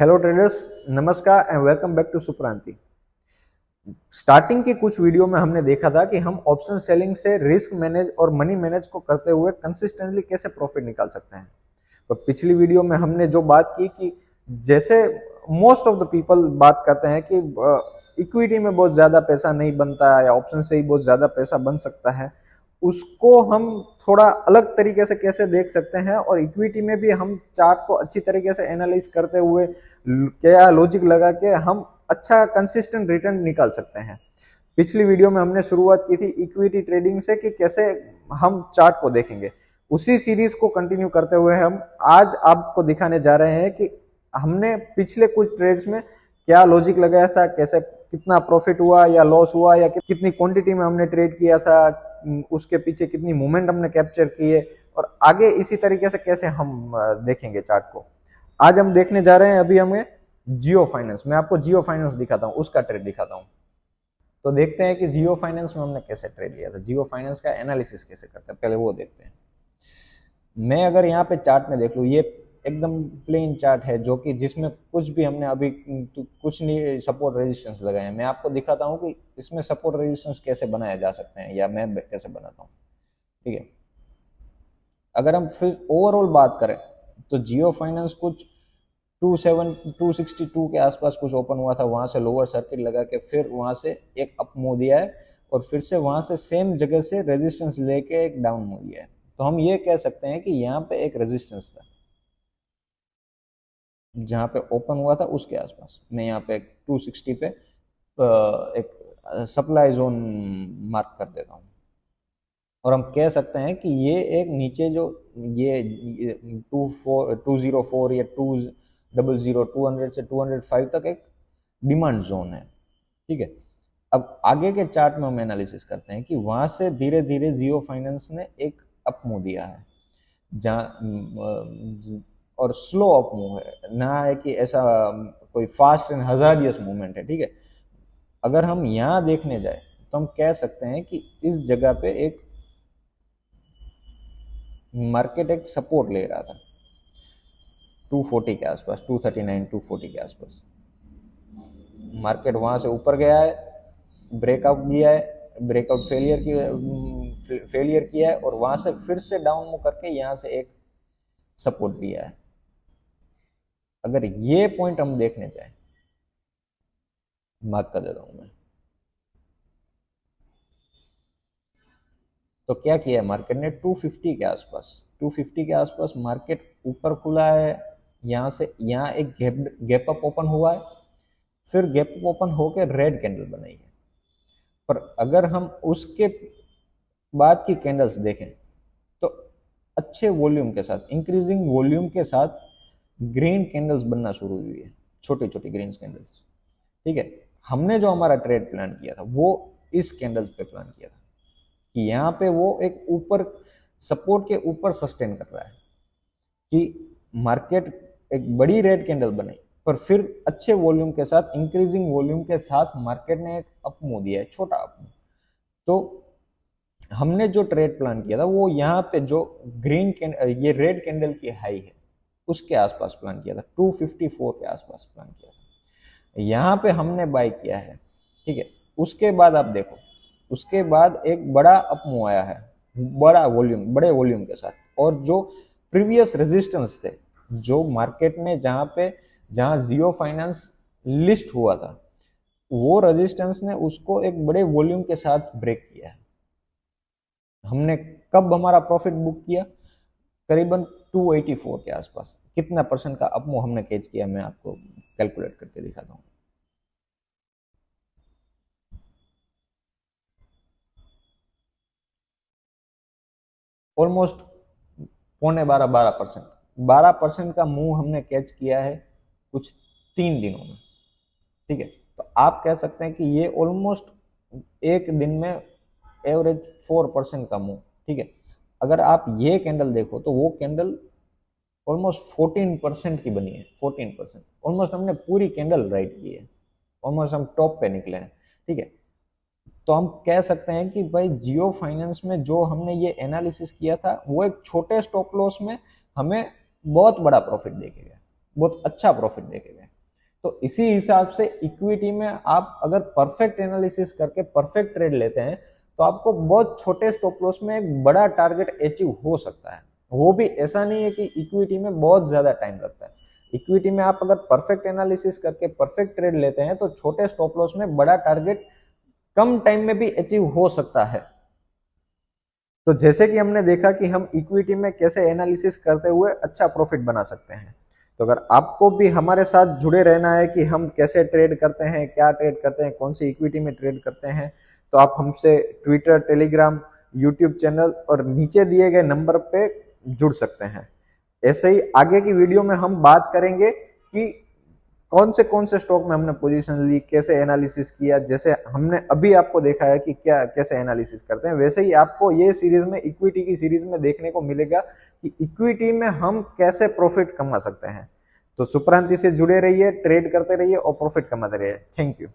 Hello traders, नमस्कार and welcome back to Supranti. Starting की कुछ वीडियो में हमने देखा था कि हम ऑप्शन सेलिंग से रिस्क मैनेज और मनी मैनेज को करते हुए कंसिस्टेंटली कैसे प्रॉफिट निकाल सकते हैं। तो पिछली वीडियो में हमने जो बात की कि जैसे मोस्ट ऑफ द पीपल बात करते हैं कि इक्विटी में बहुत ज्यादा पैसा नहीं बनता है या ऑप्शन से ही बहुत ज्यादा पैसा बन सकता है, उसको हम थोड़ा अलग तरीके से कैसे देख सकते हैं और इक्विटी में भी हम चार्ट को अच्छी तरीके से एनालाइज करते हुए क्या लॉजिक लगा के हम अच्छा कंसिस्टेंट रिटर्न निकाल सकते हैं। पिछली वीडियो में हमने शुरुआत की थी इक्विटी ट्रेडिंग से कि कैसे हम चार्ट को देखेंगे। उसी सीरीज को कंटिन्यू करते हुए हम आज आपको दिखाने जा रहे हैं कि हमने पिछले कुछ ट्रेड्स में क्या लॉजिक लगाया था, कैसे कितना प्रॉफिट हुआ या लॉस हुआ या कितनी क्वांटिटी में हमने ट्रेड किया था, उसके पीछे कितनी मूवमेंट हमने कैप्चर की है और आगे इसी तरीके से कैसे हम देखेंगे चार्ट को। आज हम देखने जा रहे हैं, अभी हमें जियो फाइनेंस, मैं आपको जियो फाइनेंस दिखाता हूँ, उसका ट्रेड दिखाता हूँ। तो देखते हैं कि जियो फाइनेंस में हमने कैसे ट्रेड लिया था, जियो फाइनेंस का एनालिसिस कैसे करते हैं, पहले वो देखते हैं। मैं अगर यहाँ पे चार्ट में देख लूँ, ये एकदम प्लेन चार्ट है जो कि जिसमें कुछ भी हमने अभी कुछ नहीं सपोर्ट रेजिस्टेंस लगाए हैं। मैं आपको दिखाता हूँ कि इसमें सपोर्ट रेजिस्टेंस कैसे बनाए जा सकते हैं या मैं कैसे बनाता हूँ। ठीक है, अगर हम फिर ओवरऑल बात करें तो जियो फाइनेंस कुछ 262 के आसपास कुछ ओपन हुआ था, वहां से लोअर सर्किट लगा के फिर वहां से एक अप मूव दिया है और फिर से वहां से सेम जगह से रेजिस्टेंस लेके एक डाउन मूव दिया है। तो हम ये कह सकते हैं कि यहाँ पे एक रेजिस्टेंस था जहां पे ओपन हुआ था उसके आसपास। मैं यहाँ पे 260 पे एक सप्लाई जोन मार्क कर देता हूँ और हम कह सकते हैं कि ये एक नीचे जो ये 204 या 200 से 205 तक एक डिमांड जोन है। ठीक है, अब आगे के चार्ट में हम एनालिसिस करते हैं कि वहां से धीरे धीरे जियो फाइनेंस ने एक अप मूव दिया है जहाँ और स्लो अप मूव है, ना है कि ऐसा कोई फास्ट एंड हजारियस मूवमेंट है। ठीक है, अगर हम यहाँ देखने जाए तो हम कह सकते हैं कि इस जगह पे एक मार्केट एक सपोर्ट ले रहा था 240 के आसपास, 239 240 के आसपास। मार्केट वहां से ऊपर गया है, ब्रेकआउट दिया है, ब्रेकआउट फेलियर किया है और वहां से फिर से डाउन मूव करके यहाँ से एक सपोर्ट दिया है। अगर ये पॉइंट हम देखने जाए, मार्क कर देता हूं मैं, तो क्या किया है मार्केट ने 250 के आसपास, 250 के आसपास मार्केट ऊपर खुला है। यहाँ से यहाँ एक गैप अप ओपन हुआ है, फिर गैप अप ओपन होकर रेड कैंडल बनाई है। पर अगर हम उसके बाद की कैंडल्स देखें तो अच्छे वॉल्यूम के साथ, इंक्रीजिंग वॉल्यूम के साथ ग्रीन कैंडल्स बनना शुरू हुई है, छोटी छोटी ग्रीन कैंडल्स। ठीक है, हमने जो हमारा ट्रेड प्लान किया था वो इस कैंडल्स पे प्लान किया था कि यहाँ पे वो एक ऊपर सपोर्ट के ऊपर सस्टेन कर रहा है कि मार्केट एक बड़ी रेड कैंडल बनाई पर फिर अच्छे वॉल्यूम के साथ, इंक्रीजिंग वॉल्यूम के साथ मार्केट ने एक अप मूव दिया है, छोटा अप मूव। तो हमने जो ट्रेड प्लान किया था वो यहाँ पे जो ग्रीन कैंडल, ये रेड कैंडल की हाई है उसके आसपास प्लान किया था, 254 के आसपास प्लान किया था। यहाँ पे हमने बाय किया है। ठीक है, उसके बाद आप देखो, उसके बाद एक बड़ा अप मूव आया है, बड़े वॉल्यूम के साथ, और जो प्रीवियस रेजिस्टेंस थे जो मार्केट ने जहां जियो फाइनेंस लिस्ट हुआ था, वो रेजिस्टेंस ने उसको एक बड़े वॉल्यूम के साथ ब्रेक किया है। हमने कब हमारा प्रॉफिट बुक किया? करीबन 284 के आसपास। कितना परसेंट का अप मूव हमने कैच किया, मैं आपको कैलकुलेट करके दिखाता हूँ। ऑलमोस्ट 12% 12% का मूव हमने कैच किया है कुछ 3 दिनों में। ठीक है, तो आप कह सकते हैं कि ये ऑलमोस्ट एक दिन में एवरेज 4% का मूव। ठीक है, अगर आप ये कैंडल देखो तो वो कैंडल ऑलमोस्ट 14% की बनी है, 14%। ऑलमोस्ट हमने पूरी कैंडल राइट की है, ऑलमोस्ट हम टॉप पे निकले हैं। ठीक है, तो हम कह सकते हैं कि भाई जियो फाइनेंस में जो हमने ये एनालिसिस किया था वो एक छोटे स्टॉप लॉस में हमें बहुत बड़ा प्रॉफिट देके गया, बहुत अच्छा प्रॉफिट देके गया। तो इसी हिसाब से इक्विटी में आप अगर परफेक्ट एनालिसिस करके परफेक्ट ट्रेड लेते हैं तो आपको बहुत छोटे स्टॉप लॉस में एक बड़ा टारगेट अचीव हो सकता है। वो भी ऐसा नहीं है कि इक्विटी में बहुत ज्यादा टाइम लगता है। इक्विटी में आप अगर परफेक्ट एनालिसिस करके परफेक्ट ट्रेड लेते हैं तो छोटे स्टॉप लॉस में बड़ा टारगेट कम टाइम में भी अचीव हो सकता है। तो जैसे कि हमने देखा कि हम इक्विटी में कैसे एनालिसिस करते हुए अच्छा प्रॉफिट बना सकते हैं। तो अगर आपको भी हमारे साथ जुड़े रहना है कि हम कैसे ट्रेड करते हैं, क्या ट्रेड करते हैं, कौन सी इक्विटी में ट्रेड करते हैं, तो आप हमसे ट्विटर, टेलीग्राम, यूट्यूब चैनल और नीचे दिए गए नंबर पे जुड़ सकते हैं। ऐसे ही आगे की वीडियो में हम बात करेंगे कि कौन से स्टॉक में हमने पोजीशन ली, कैसे एनालिसिस किया। जैसे हमने अभी आपको देखा है कि क्या कैसे एनालिसिस करते हैं, वैसे ही आपको ये सीरीज में, इक्विटी की सीरीज में देखने को मिलेगा कि इक्विटी में हम कैसे प्रॉफिट कमा सकते हैं। तो सुप्रांति से जुड़े रहिए, ट्रेड करते रहिए और प्रॉफिट कमाते रहिए। Thank you.